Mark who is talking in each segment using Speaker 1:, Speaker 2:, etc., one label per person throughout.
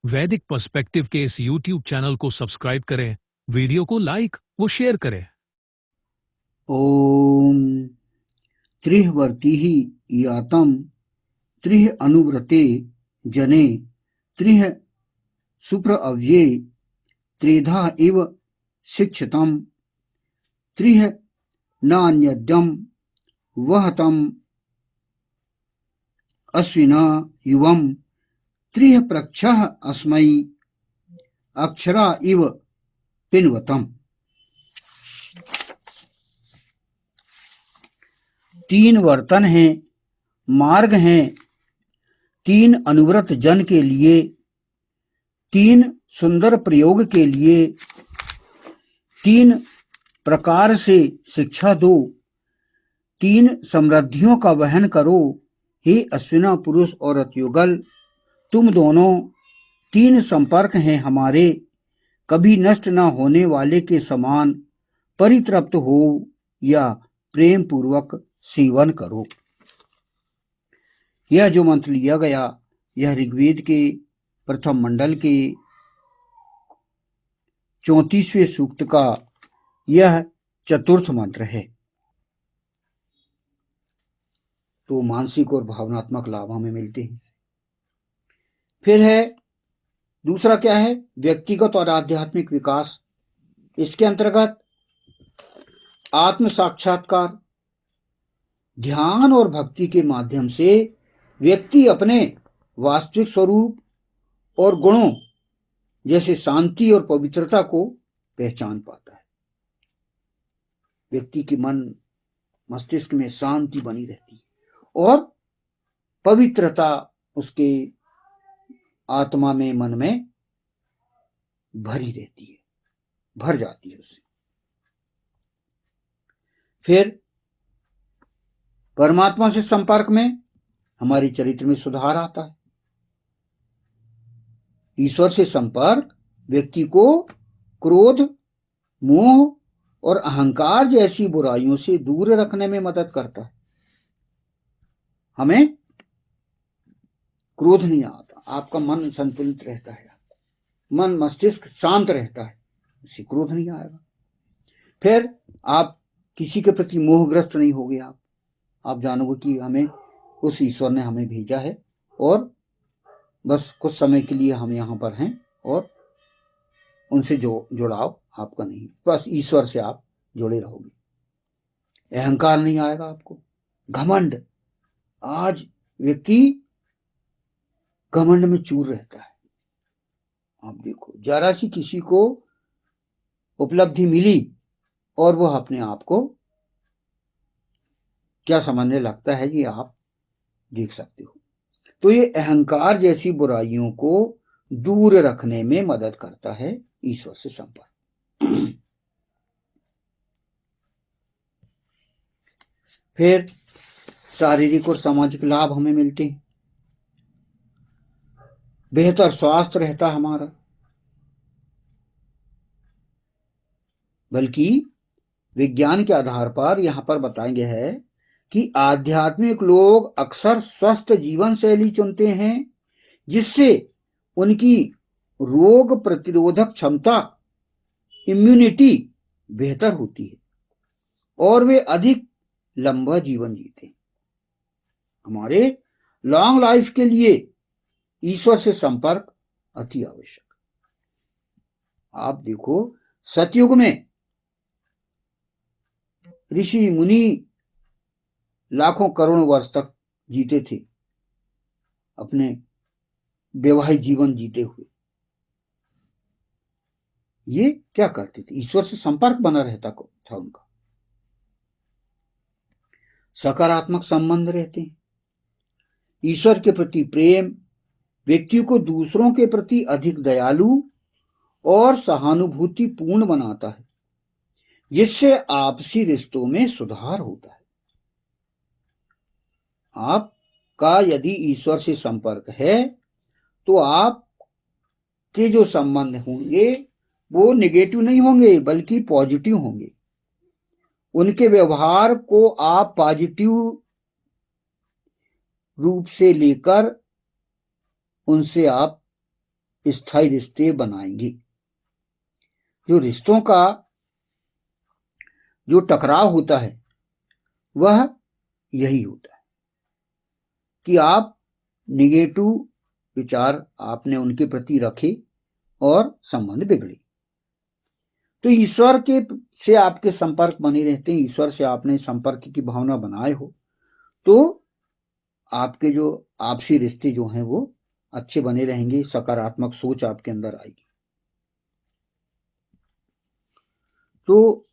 Speaker 1: वैदिक पर्सपेक्टिव के इस YouTube चैनल को सब्सक्राइब करें, वीडियो को लाइक व शेयर करें।
Speaker 2: ओम त्रिहवर्तिः यातं त्रिः अनुव्रते जने त्रिः सुप्रअव्ये त्रेधा इव शिक्षितं त्रिः नान्यद्यं वहतं अश्विना युवं त्रिः प्रक्षः अस्मै अक्षरा इव पिन्वतम्। तीन वर्तन हैं, मार्ग हैं, तीन अनुव्रत जन के लिए, तीन सुंदर प्रयोग के लिए, तीन प्रकार से शिक्षा दो, तीन समृद्धियों का वहन करो। हे अश्विना पुरुष और रतयुगल, तुम दोनों तीन संपर्क हैं हमारे, कभी नष्ट न होने वाले के समान परितृप्त हो या प्रेम पूर्वक सेवन करो। यह जो मंत्र लिया गया यह ऋग्वेद के प्रथम मंडल के 34वें सूक्त का यह चतुर्थ मंत्र है। तो मानसिक और भावनात्मक लाभ हमें मिलते हैं। फिर है दूसरा क्या है, व्यक्तिगत और आध्यात्मिक विकास। इसके अंतर्गत आत्म साक्षात्कार, ध्यान और भक्ति के माध्यम से व्यक्ति अपने वास्तविक स्वरूप और गुणों जैसे शांति और पवित्रता को पहचान पाता है। व्यक्ति के मन मस्तिष्क में शांति बनी रहती है और पवित्रता उसके आत्मा में, मन में भरी रहती है, भर जाती है उससे। फिर परमात्मा से संपर्क में हमारे चरित्र में सुधार आता है। ईश्वर से संपर्क व्यक्ति को क्रोध, मोह और अहंकार जैसी बुराइयों से दूर रखने में मदद करता है। हमें क्रोध नहीं आता, आपका मन संतुलित रहता है, मन मस्तिष्क शांत रहता है, उससे क्रोध नहीं आएगा। फिर आप किसी के प्रति मोहग्रस्त नहीं होगे। आप जानोगे कि हमें उस ईश्वर ने हमें भेजा है और बस कुछ समय के लिए हम यहाँ पर हैं और उनसे जुड़ाव आपका नहीं, बस ईश्वर से आप जुड़े रहोगे। अहंकार नहीं आएगा आपको। घमंड, आज व्यक्ति घमंड में चूर रहता है। आप देखो, जरा सी किसी को उपलब्धि मिली और वह अपने आप को क्या समझने लगता है, ये आप देख सकते हो। तो ये अहंकार जैसी बुराइयों को दूर रखने में मदद करता है ईश्वर से संपर्क। फिर शारीरिक और सामाजिक लाभ हमें मिलते हैं। बेहतर स्वास्थ्य रहता है हमारा, बल्कि विज्ञान के आधार पर यहां पर बताया गया है कि आध्यात्मिक लोग अक्सर स्वस्थ जीवन शैली चुनते हैं जिससे उनकी रोग प्रतिरोधक क्षमता, इम्यूनिटी बेहतर होती है और वे अधिक लंबा जीवन जीते हैं। हमारे लॉन्ग लाइफ के लिए ईश्वर से संपर्क अति आवश्यक। आप देखो, सतयुग में ऋषि मुनि लाखों करोड़ों वर्ष तक जीते थे, अपने वैवाहिक जीवन जीते हुए। ये क्या करते थे, ईश्वर से संपर्क बना रहता था उनका, सकारात्मक संबंध रहते हैं। ईश्वर के प्रति प्रेम व्यक्ति को दूसरों के प्रति अधिक दयालु और सहानुभूति पूर्ण बनाता है, जिससे आपसी रिश्तों में सुधार होता है। आपका यदि ईश्वर से संपर्क है तो आपके जो संबंध होंगे वो नेगेटिव नहीं होंगे बल्कि पॉजिटिव होंगे। उनके व्यवहार को आप पॉजिटिव रूप से लेकर उनसे आप स्थायी रिश्ते बनाएंगे। जो रिश्तों का जो टकराव होता है वह यही होता है कि आप निगेटिव विचार आपने उनके प्रति रखे और संबंध बिगड़े। तो ईश्वर के से आपके संपर्क बने रहते हैं, ईश्वर से आपने संपर्क की भावना बनाए हो तो आपके जो आपसी रिश्ते जो हैं वो अच्छे बने रहेंगे, सकारात्मक सोच आपके अंदर आएगी। तो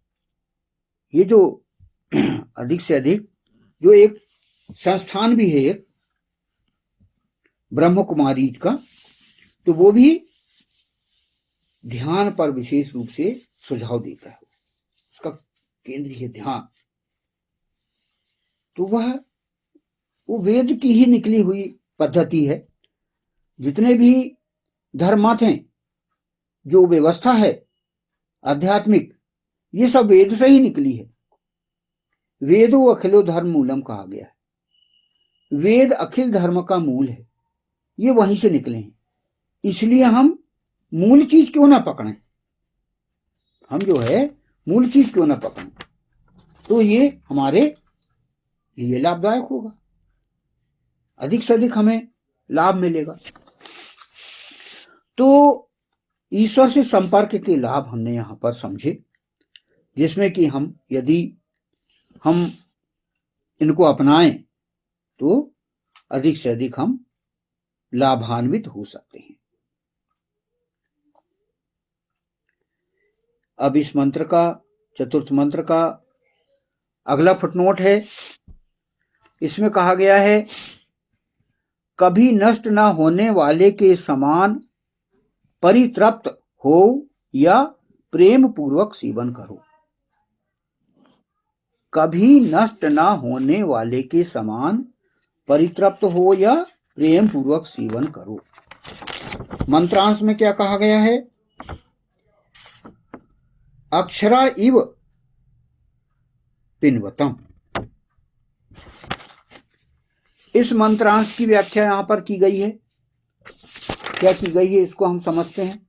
Speaker 2: ये जो अधिक से अधिक जो एक संस्थान भी है एक ब्रह्म कुमारी का, तो वो भी ध्यान पर विशेष रूप से सुझाव देता है। उसका केंद्र है ध्यान। तो वह वो वेद की ही निकली हुई पद्धति है। जितने भी धर्म मत हैं, जो व्यवस्था है आध्यात्मिक, ये सब वेद से ही निकली है। वेदो अखिलो धर्म मूलम कहा गया है। वेद अखिल धर्म का मूल है, ये वहीं से निकले हैं। इसलिए हम मूल चीज क्यों ना पकड़ें, हम जो है मूल चीज क्यों ना पकड़ें, तो ये हमारे लिए लाभदायक होगा, अधिक से अधिक हमें लाभ मिलेगा। तो ईश्वर से संपर्क के लाभ हमने यहां पर समझे, जिसमें कि हम यदि हम इनको अपनाएं तो अधिक से अधिक हम लाभान्वित हो सकते हैं। अब इस मंत्र का, चतुर्थ मंत्र का अगला फुटनोट है। इसमें कहा गया है, कभी नष्ट न होने वाले के समान परितृप्त हो या प्रेम पूर्वक सेवन करो। कभी नष्ट न होने वाले के समान परितृप्त हो या प्रेम पूर्वक सेवन करो। मंत्रांश में क्या कहा गया है, अक्षरा इव पिन्वतम। इस मंत्रांश की व्याख्या यहां पर की गई है। क्या की गई है इसको हम समझते हैं।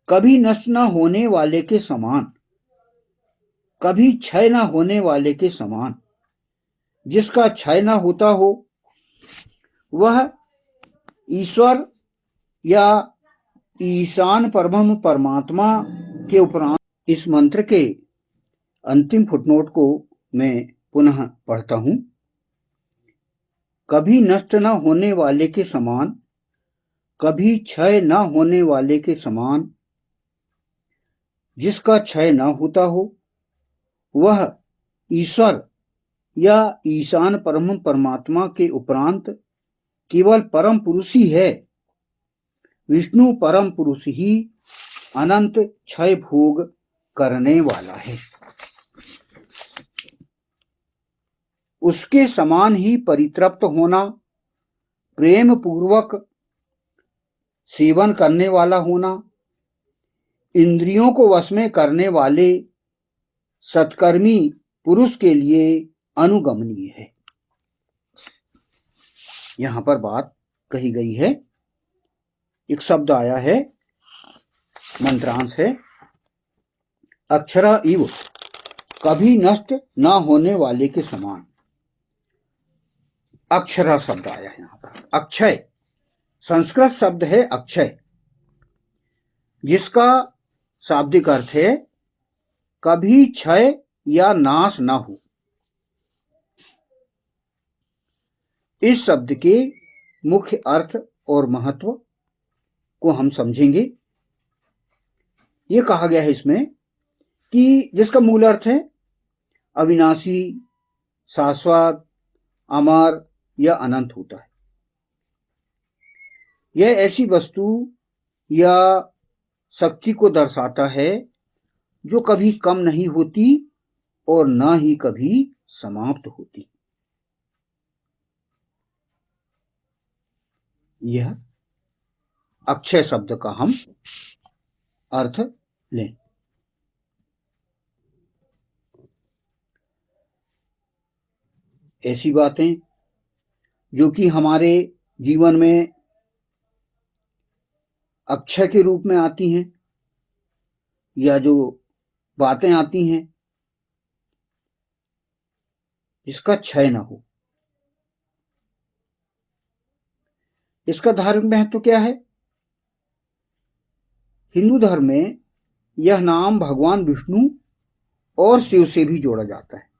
Speaker 2: कभी नष्ट न होने वाले के समान, कभी क्षय न होने वाले के समान, जिसका क्षय न होता हो, वह ईश्वर या ईशान परब्रह्म परमात्मा के उपरांत। इस मंत्र के अंतिम फुटनोट को मैं पुनः पढ़ता हूं। कभी नष्ट न होने वाले के समान, कभी क्षय न होने वाले के समान, जिसका क्षय न होता हो, वह ईश्वर या ईशान परम परमात्मा के उपरांत केवल परम पुरुष ही है। विष्णु परम पुरुष ही अनंत क्षय भोग करने वाला है। उसके समान ही परितृप्त होना, प्रेम पूर्वक सेवन करने वाला होना, इंद्रियों को वश में करने वाले सत्कर्मी पुरुष के लिए अनुगमनीय है। यहां पर बात कही गई है, एक शब्द आया है, मंत्रांश है, अक्षरा इव, कभी नष्ट न होने वाले के समान। अक्षरा शब्द आया है यहां पर। अक्षय संस्कृत शब्द है अक्षय, जिसका शाब्दिक अर्थ है कभी क्षय या नाश ना हो। इस शब्द के मुख्य अर्थ और महत्व को हम समझेंगे। यह कहा गया है इसमें कि जिसका मूल अर्थ है अविनाशी, शाश्वत, अमर या अनंत होता है। यह ऐसी वस्तु या शक्ति को दर्शाता है जो कभी कम नहीं होती और न ही कभी समाप्त होती। यह अक्षय शब्द का हम अर्थ लें। ऐसी बातें जो कि हमारे जीवन में अक्षय के रूप में आती हैं या जो बातें आती हैं जिसका क्षय न हो। इसका धार्मिक महत्व क्या है? हिंदू धर्म में यह नाम भगवान विष्णु और शिव से भी जोड़ा जाता है।